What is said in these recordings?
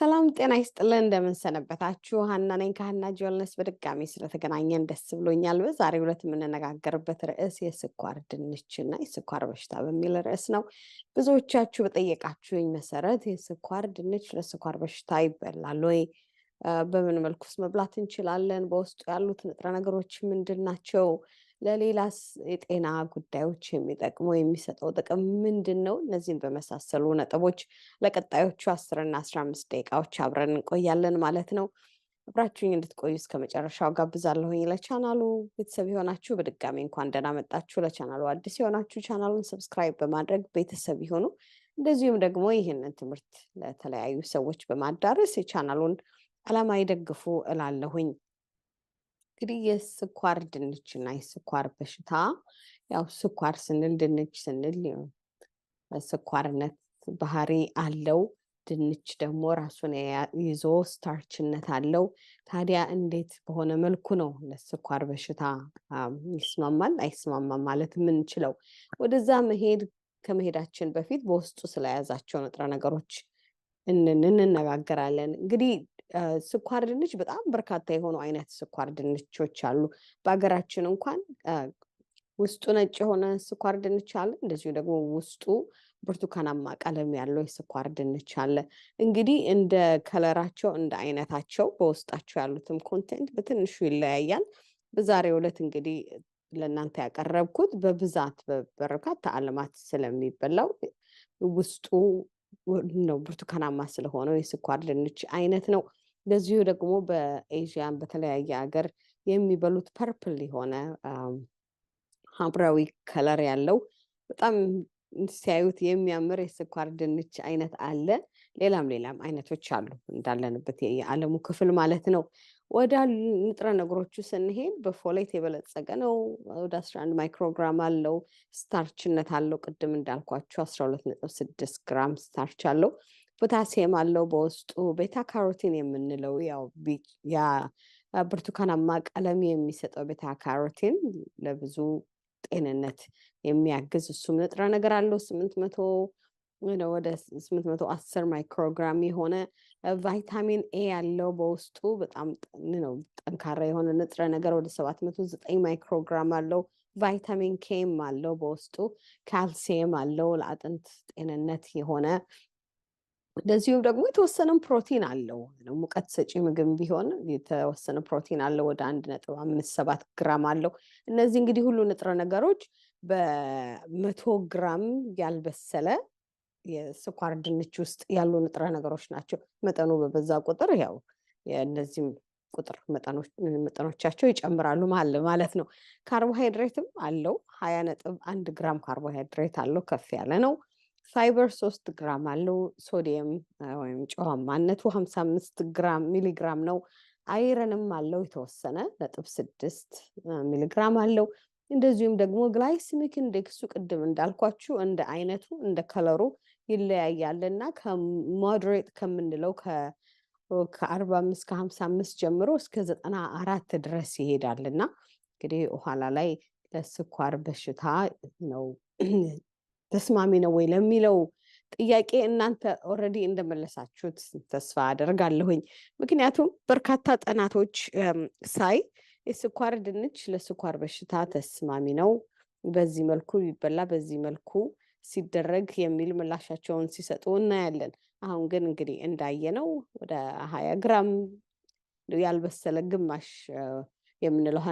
ሰላም ጤና ይስጥልን እንደምን ሰነበታችሁ ሀና ነኝ ከሀና ጆልነስ በድጋሚ ስለተገናኘን ደስ ብሎኛል። በዛሬው ዕለት የምንነጋገርበት ርዕስ የስኳር ድንችና የስኳር በሽታ በሚል ርዕስ ነው። ብዙዎቻችሁ በጠየቃችሁኝ መሰረት የስኳር ድንች ለስኳር በሽታ ይበላል ወይ? በምን መልኩስ መብላት እንችላለን? በውስጡ ያሉት ንጥረ ነገሮች ምንድን ናቸው? ለሌላስ የጤና ጉዳዮች የሚጠቅመው የሚሰጠው ጥቅም ምንድን ነው? እነዚህን በመሳሰሉ ነጥቦች ለቀጣዮቹ 10 እና 15 ደቂቃዎች አብረን እንቆያለን ማለት ነው። አብራችሁኝ እንድትቆዩ እስከ መጨረሻው ጋብዛለሁኝ። ለቻናሉ ቤተሰብ የሆናችሁ በድጋሚ እንኳን ደህና መጣችሁ። ለቻናሉ አዲስ የሆናችሁ ቻናሉን ሰብስክራይብ በማድረግ ቤተሰብ ይሁኑ። እንደዚሁም ደግሞ ይህንን ትምህርት ለተለያዩ ሰዎች በማዳረስ የቻናሉን ዓላማ ይደግፉ እላለሁኝ። እንግዲህ የስኳር ድንች እና የስኳር በሽታ ያው ስኳር ስንል ድንች ስንል ስኳርነት ባህሪ አለው። ድንች ደግሞ ራሱን ይዞ ስታርችነት አለው። ታዲያ እንዴት በሆነ መልኩ ነው ለስኳር በሽታ ይስማማል አይስማማም ማለት የምንችለው? ወደዛ ከመሄዳችን በፊት በውስጡ ስለያዛቸው ንጥረ ነገሮች እንነጋገራለን። እንግዲህ ስኳር ድንች በጣም በርካታ የሆኑ አይነት ስኳር ድንቾች አሉ። በሀገራችን እንኳን ውስጡ ነጭ የሆነ ስኳር ድንች አለ። እንደዚሁ ደግሞ ውስጡ ብርቱካናማ ቀለም ያለው የስኳር ድንች አለ። እንግዲህ እንደ ከለራቸው እንደ አይነታቸው በውስጣቸው ያሉትም ኮንቴንት በትንሹ ይለያያል። በዛሬው ዕለት እንግዲህ ለእናንተ ያቀረብኩት በብዛት በበርካታ ዓለማት ስለሚበላው ውስጡ ነው ብርቱካናማ ስለሆነው የስኳር ድንች አይነት ነው። እንደዚሁ ደግሞ በኤዥያን በተለያየ ሀገር የሚበሉት ፐርፕል የሆነ ሐምራዊ ከለር ያለው በጣም ሲያዩት የሚያምር የስኳር ድንች አይነት አለ። ሌላም አይነቶች አሉ እንዳለንበት የዓለሙ ክፍል ማለት ነው። ወደ ንጥረ ነገሮቹ ስንሄድ በፎሌት የበለጸገ ነው። ወደ 11 ማይክሮግራም አለው። ስታርችነት አለው። ቅድም እንዳልኳችሁ 12.6 ግራም ስታርች አለው። ፖታሲየም አለው በውስጡ። ቤታ ካሮቲን የምንለው ያው ያ ብርቱካናማ ቀለም የሚሰጠው ቤታ ካሮቲን ለብዙ ጤንነት የሚያግዝ እሱም ንጥረ ነገር አለው። 810 ማይክሮግራም የሆነ ቫይታሚን ኤ ያለው በውስጡ በጣም ነው ጠንካራ የሆነ ንጥረ ነገር ወደ 709 ማይክሮግራም አለው። ቫይታሚን ኬም አለው በውስጡ። ካልሲየም አለው ለአጥንት ጤንነት የሆነ። እንደዚሁም ደግሞ የተወሰነም ፕሮቲን አለው። ሙቀት ሰጪ ምግብ ቢሆን የተወሰነ ፕሮቲን አለው ወደ 1.57 ግራም አለው። እነዚህ እንግዲህ ሁሉ ንጥረ ነገሮች በ100 ግራም ያልበሰለ የስኳር ድንች ውስጥ ያሉ ንጥረ ነገሮች ናቸው። መጠኑ በበዛ ቁጥር ያው የእነዚህም ቁጥር መጠኖቻቸው ይጨምራሉ ማለት ነው። ካርቦሃይድሬትም አለው 20.1 ግራም ካርቦሃይድሬት አለው፣ ከፍ ያለ ነው። ፋይበር 3 ግራም አለው። ሶዲየም ወይም ጨዋማነቱ 55 ሚሊግራም ነው። አይረንም አለው የተወሰነ 0.6 ሚሊግራም አለው። እንደዚሁም ደግሞ ግላይሲሚክ ኢንዴክሱ ቅድም እንዳልኳችሁ እንደ አይነቱ እንደ ከለሩ ይለያያልና ከሞዴሬት ከምንለው ከ45 ከ55 ጀምሮ እስከ 94 ድረስ ይሄዳልና እንግዲህ ኋላ ላይ ለስኳር በሽታ ነው ተስማሚ ነው ወይ ለሚለው ጥያቄ እናንተ ኦልሬዲ እንደመለሳችሁት ተስፋ አደርጋለሁኝ። ምክንያቱም በርካታ ጥናቶች ሳይ የስኳር ድንች ለስኳር በሽታ ተስማሚ ነው፣ በዚህ መልኩ ቢበላ በዚህ መልኩ ሲደረግ የሚል ምላሻቸውን ሲሰጡ እናያለን። አሁን ግን እንግዲህ እንዳየነው ወደ 20 ግራም ያልበሰለ ግማሽ የምንለው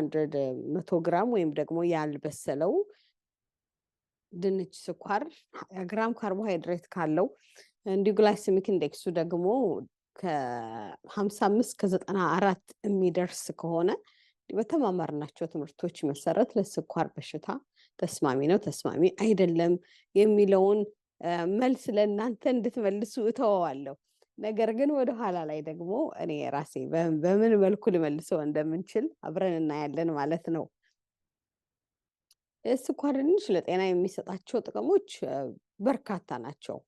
100 ግራም ወይም ደግሞ ያልበሰለው ድንች ስኳር 20 ግራም ካርቦሃይድሬት ካለው እንዲሁ ግላይሲሚክ ኢንዴክሱ ደግሞ ከ55 ከ94 የሚደርስ ከሆነ በተማማርናቸው ትምህርቶች መሰረት ለስኳር በሽታ ተስማሚ ነው ተስማሚ አይደለም የሚለውን መልስ ለእናንተ እንድትመልሱ እተወዋለሁ። ነገር ግን ወደ ኋላ ላይ ደግሞ እኔ ራሴ በምን መልኩ ልመልሰው እንደምንችል አብረን እናያለን ማለት ነው። የስኳር ድንች ለጤና የሚሰጣቸው ጥቅሞች በርካታ ናቸው።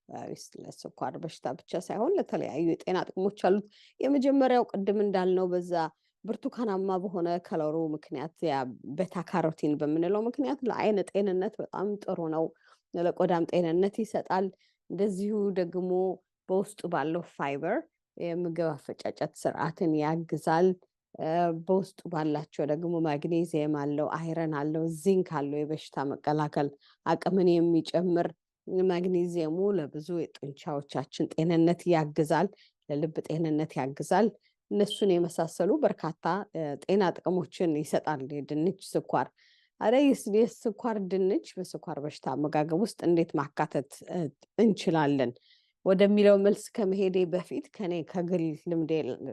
ለስኳር በሽታ ብቻ ሳይሆን ለተለያዩ የጤና ጥቅሞች አሉት። የመጀመሪያው ቅድም እንዳልነው በዛ ብርቱካናማ በሆነ ከለሩ ምክንያት ያ ቤታ ካሮቲን በምንለው ምክንያት ለአይን ጤንነት በጣም ጥሩ ነው። ለቆዳም ጤንነት ይሰጣል። እንደዚሁ ደግሞ በውስጡ ባለው ፋይበር የምግብ አፈጫጨት ስርዓትን ያግዛል። በውስጡ ባላቸው ደግሞ ማግኔዚየም አለው፣ አይረን አለው፣ ዚንክ አለው። የበሽታ መከላከል አቅምን የሚጨምር ማግኔዚየሙ ለብዙ የጡንቻዎቻችን ጤንነት ያግዛል፣ ለልብ ጤንነት ያግዛል። እነሱን የመሳሰሉ በርካታ ጤና ጥቅሞችን ይሰጣል የድንች ስኳር። የስኳር ድንች በስኳር በሽታ አመጋገብ ውስጥ እንዴት ማካተት እንችላለን ወደሚለው መልስ ከመሄዴ በፊት ከኔ ከግል ልምዴ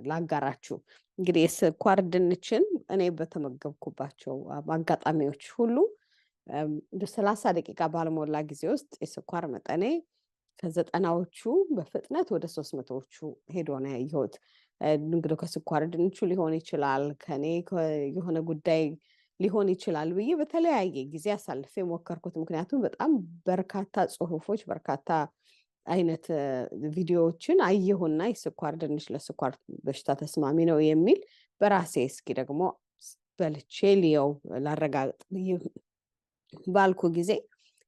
ላጋራችሁ። እንግዲህ የስኳር ድንችን እኔ በተመገብኩባቸው አጋጣሚዎች ሁሉ በ30 ደቂቃ ባልሞላ ጊዜ ውስጥ የስኳር መጠኔ ከ90ዎቹ በፍጥነት ወደ 300ዎቹ ሄዶ ነው ያየሁት። እንግዲህ ከስኳር ድንቹ ሊሆን ይችላል፣ ከኔ የሆነ ጉዳይ ሊሆን ይችላል ብዬ በተለያየ ጊዜ አሳልፌ ሞከርኩት። ምክንያቱም በጣም በርካታ ጽሁፎች፣ በርካታ አይነት ቪዲዮዎችን አየሁና የስኳር ድንች ለስኳር በሽታ ተስማሚ ነው የሚል በራሴ እስኪ ደግሞ በልቼ ልየው ላረጋግጥ ባልኩ ጊዜ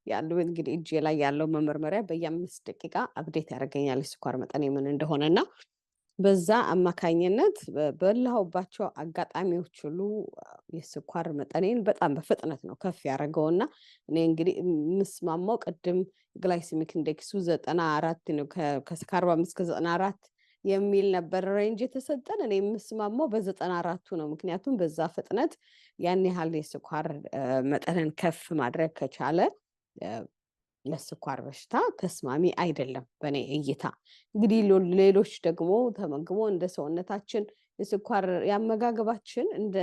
ያለው እንግዲህ እጄ ላይ ያለው መመርመሪያ በየ5 ደቂቃ አፕዴት ያደርገኛል የስኳር መጠኔ ምን እንደሆነና በዛ አማካኝነት በላሁባቸው አጋጣሚዎች ሁሉ የስኳር መጠኔን በጣም በፍጥነት ነው ከፍ ያደረገውና እኔ እንግዲህ ምስማማው ቅድም ግላይሲሚክ ኢንዴክሱ 94 ነው ከ45 እስከ 94 የሚል ነበር ሬንጅ የተሰጠን። እኔ ምስማማው በ94ቱ ነው። ምክንያቱም በዛ ፍጥነት ያን ያህል የስኳር መጠንን ከፍ ማድረግ ከቻለ ለስኳር በሽታ ተስማሚ አይደለም በኔ እይታ። እንግዲህ ሌሎች ደግሞ ተመግቦ እንደ ሰውነታችን የስኳር ያመጋገባችን እንደ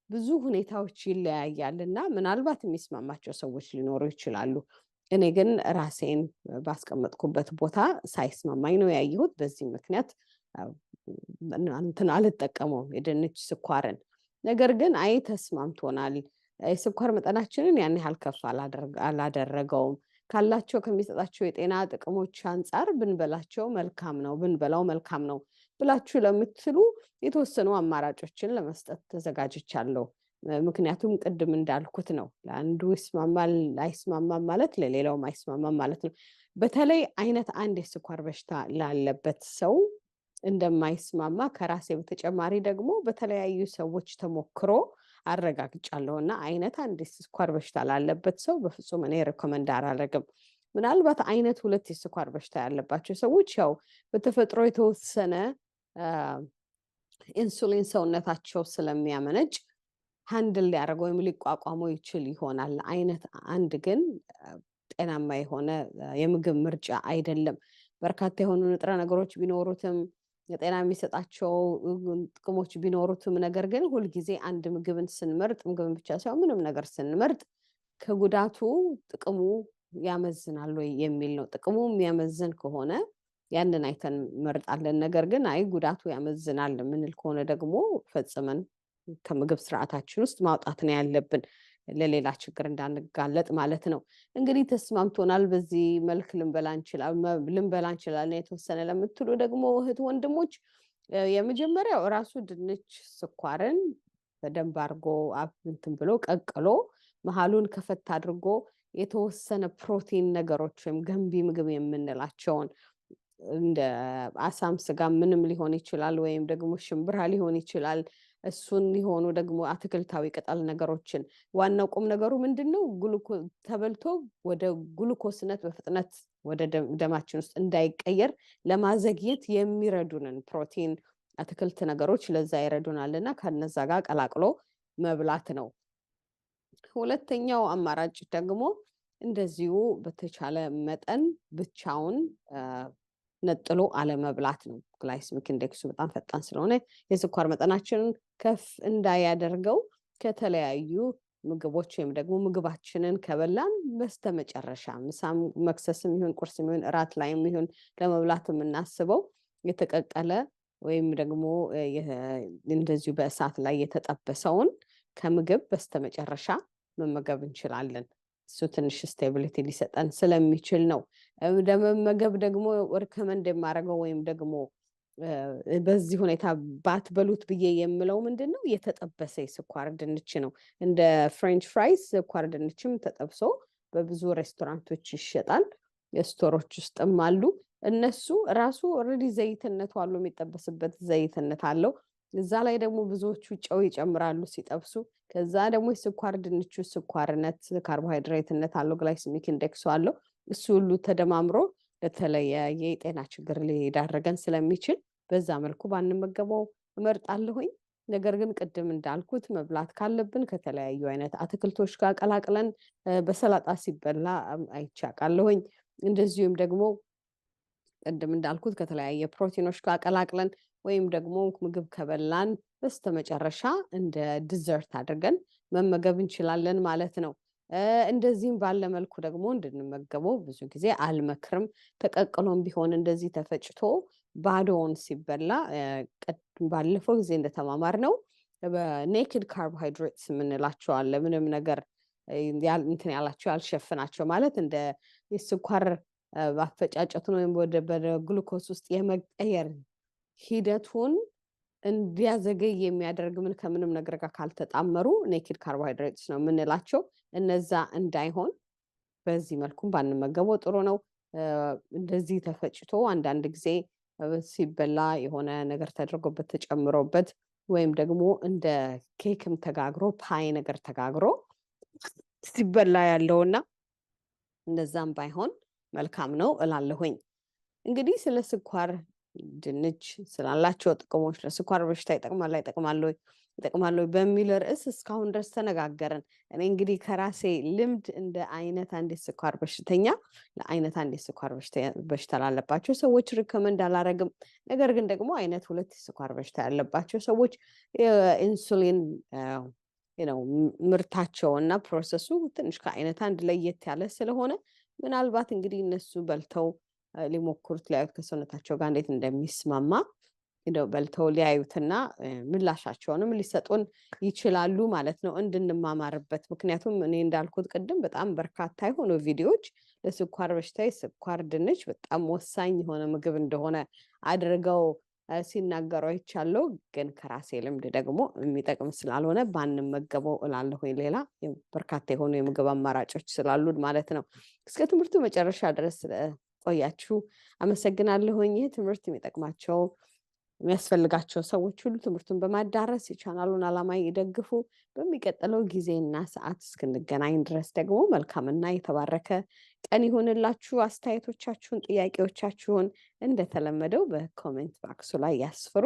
ብዙ ሁኔታዎች ይለያያልና ምናልባት የሚስማማቸው ሰዎች ሊኖሩ ይችላሉ። እኔ ግን ራሴን ባስቀመጥኩበት ቦታ ሳይስማማኝ ነው ያየሁት። በዚህ ምክንያት አልጠቀመውም የድንች ስኳርን። ነገር ግን ተስማምቶናል፣ የስኳር መጠናችንን ያን ያህል ከፍ አላደረገውም፣ ካላቸው ከሚሰጣቸው የጤና ጥቅሞች አንጻር ብንበላው መልካም ነው ብላችሁ ለምትሉ የተወሰኑ አማራጮችን ለመስጠት ተዘጋጅቻለሁ። ምክንያቱም ቅድም እንዳልኩት ነው፣ ለአንዱ ይስማማል አይስማማም ማለት ለሌላውም አይስማማም ማለት ነው። በተለይ አይነት 1 የስኳር በሽታ ላለበት ሰው እንደማይስማማ ከራሴ በተጨማሪ ደግሞ በተለያዩ ሰዎች ተሞክሮ አረጋግጫለሁና አይነት 1 የስኳር በሽታ ላለበት ሰው በፍጹም እኔ ሪኮመንድ አላደርግም። ምናልባት አይነት 2 የስኳር በሽታ ያለባቸው ሰዎች ያው በተፈጥሮ የተወሰነ ኢንሱሊን ሰውነታቸው ስለሚያመነጭ ሃንድል ሊያደርገው ወይም ሊቋቋመው ይችል ይሆናል። አይነት 1 ግን ጤናማ የሆነ የምግብ ምርጫ አይደለም። በርካታ የሆኑ ንጥረ ነገሮች ቢኖሩትም የጤና የሚሰጣቸው ጥቅሞች ቢኖሩትም ነገር ግን ሁልጊዜ አንድ ምግብን ስንመርጥ ምግብን ብቻ ሳይሆን ምንም ነገር ስንመርጥ ከጉዳቱ ጥቅሙ ያመዝናል ወይ የሚል ነው። ጥቅሙ የሚያመዝን ከሆነ ያንን አይተን መርጣለን። ነገር ግን ጉዳቱ ያመዝናል ምንል ከሆነ ደግሞ ፈጽመን ከምግብ ስርዓታችን ውስጥ ማውጣት ነው ያለብን፣ ለሌላ ችግር እንዳንጋለጥ ማለት ነው። እንግዲህ ተስማምቶናል፣ በዚህ መልክ ልንበላ እንችላለን የተወሰነ ለምትሉ ደግሞ እህት ወንድሞች፣ የመጀመሪያው ራሱ ድንች ስኳርን በደንብ አድርጎ እንትን ብሎ ቀቅሎ መሀሉን ከፈት አድርጎ የተወሰነ ፕሮቲን ነገሮች ወይም ገንቢ ምግብ የምንላቸውን እንደ አሳም ስጋ ምንም ሊሆን ይችላል፣ ወይም ደግሞ ሽምብራ ሊሆን ይችላል። እሱን ሊሆኑ ደግሞ አትክልታዊ ቅጠል ነገሮችን ዋናው ቁም ነገሩ ምንድነው? ተበልቶ ወደ ግሉኮስነት በፍጥነት ወደ ደማችን ውስጥ እንዳይቀየር ለማዘግየት የሚረዱንን ፕሮቲን አትክልት ነገሮች ለዛ ይረዱናልና ከነዛ ጋር ቀላቅሎ መብላት ነው። ሁለተኛው አማራጭ ደግሞ እንደዚሁ በተቻለ መጠን ብቻውን ነጥሎ አለመብላት ነው። ግላይሲሚክ ኢንዴክሱ በጣም ፈጣን ስለሆነ የስኳር መጠናችንን ከፍ እንዳያደርገው ከተለያዩ ምግቦች ወይም ደግሞ ምግባችንን ከበላን በስተመጨረሻ ምሳም መክሰስም ይሁን ቁርስም ይሁን እራት ላይም ይሁን ለመብላት የምናስበው የተቀቀለ ወይም ደግሞ እንደዚሁ በእሳት ላይ የተጠበሰውን ከምግብ በስተመጨረሻ መመገብ እንችላለን። እሱ ትንሽ ስቴቢሊቲ ሊሰጠን ስለሚችል ነው። ለመመገብ ደግሞ ሪከመንድ የማደርገው ወይም ደግሞ በዚህ ሁኔታ ባትበሉት ብዬ የምለው ምንድነው? የተጠበሰ የስኳር ድንች ነው። እንደ ፍሬንች ፍራይስ ስኳር ድንችም ተጠብሶ በብዙ ሬስቶራንቶች ይሸጣል፣ ስቶሮች ውስጥም አሉ። እነሱ ራሱ ኦልሬዲ ዘይትነት አለው የሚጠበስበት ዘይትነት አለው። እዛ ላይ ደግሞ ብዙዎቹ ጨው ይጨምራሉ ሲጠብሱ። ከዛ ደግሞ የስኳር ድንቹ ስኳርነት ካርቦሃይድሬትነት አለው ግላይሲሚክ ኢንዴክሱ አለው። እሱ ሁሉ ተደማምሮ ለተለያየ የጤና ችግር ሊዳረገን ስለሚችል በዛ መልኩ ባንመገበው እመርጣለሁኝ። ነገር ግን ቅድም እንዳልኩት መብላት ካለብን ከተለያዩ አይነት አትክልቶች ጋር ቀላቅለን በሰላጣ ሲበላ አይቼ አውቃለሁኝ። እንደዚሁም ደግሞ ቅድም እንዳልኩት ከተለያየ ፕሮቲኖች ጋር ቀላቅለን ወይም ደግሞ ምግብ ከበላን በስተመጨረሻ እንደ ዲዘርት አድርገን መመገብ እንችላለን ማለት ነው። እንደዚህም ባለ መልኩ ደግሞ እንድንመገበው ብዙ ጊዜ አልመክርም። ተቀቅሎም ቢሆን እንደዚህ ተፈጭቶ ባዶውን ሲበላ ባለፈው ጊዜ እንደተማማርነው በኔክድ ካርቦሃይድሬትስ የምንላቸው አለ። ምንም ነገር እንትን ያላቸው ያልሸፍናቸው ማለት እንደ የስኳር አፈጫጨቱን ወይም ወደ ግሉኮስ ውስጥ የመቀየር ሂደቱን እንዲያዘገይ የሚያደርግ ምን ከምንም ነገር ጋር ካልተጣመሩ ኔክድ ካርቦሃይድሬትስ ነው የምንላቸው። እነዛ እንዳይሆን በዚህ መልኩም ባንመገበው ጥሩ ነው። እንደዚህ ተፈጭቶ አንዳንድ ጊዜ ሲበላ የሆነ ነገር ተደርጎበት ተጨምሮበት ወይም ደግሞ እንደ ኬክም ተጋግሮ ፓይ ነገር ተጋግሮ ሲበላ ያለውና እንደዛም ባይሆን መልካም ነው እላለሁኝ። እንግዲህ ስለ ስኳር ድንች ስላላቸው ጥቅሞች ለስኳር በሽታ ይጠቅማሉ በሚል ርዕስ እስካሁን ድረስ ተነጋገርን። እኔ እንግዲህ ከራሴ ልምድ እንደ አይነት አንድ ስኳር በሽተኛ ለአይነት አንድ ስኳር በሽታ ላለባቸው ሰዎች ሪኮመንድ አላረግም። ነገር ግን ደግሞ አይነት 2 ስኳር በሽታ ያለባቸው ሰዎች ኢንሱሊን ምርታቸው እና ፕሮሰሱ ትንሽ ከአይነት አንድ ለየት ያለ ስለሆነ ምናልባት እንግዲህ እነሱ በልተው ሊሞክሩት ሊያዩት ከሰውነታቸው ጋር እንዴት እንደሚስማማ በልተው ሊያዩትና ምላሻቸውንም ሊሰጡን ይችላሉ ማለት ነው እንድንማማርበት። ምክንያቱም እኔ እንዳልኩት ቅድም በጣም በርካታ የሆኑ ቪዲዮዎች ለስኳር በሽታ ስኳር ድንች በጣም ወሳኝ የሆነ ምግብ እንደሆነ አድርገው ሲናገሩ አይቻለሁ። ግን ከራሴ ልምድ ደግሞ የሚጠቅም ስላልሆነ ባንመገበው እላለሁ። ሌላ በርካታ የሆኑ የምግብ አማራጮች ስላሉን ማለት ነው። እስከ ትምህርቱ መጨረሻ ድረስ ቆያችሁ አመሰግናለሁኝ። ይህ ትምህርት የሚጠቅማቸው የሚያስፈልጋቸው ሰዎች ሁሉ ትምህርቱን በማዳረስ የቻናሉን ዓላማ ይደግፉ። በሚቀጥለው ጊዜና ሰዓት እስክንገናኝ ድረስ ደግሞ መልካምና የተባረከ ቀን ይሁንላችሁ። አስተያየቶቻችሁን፣ ጥያቄዎቻችሁን እንደተለመደው በኮሜንት ባክሱ ላይ ያስፍሩ።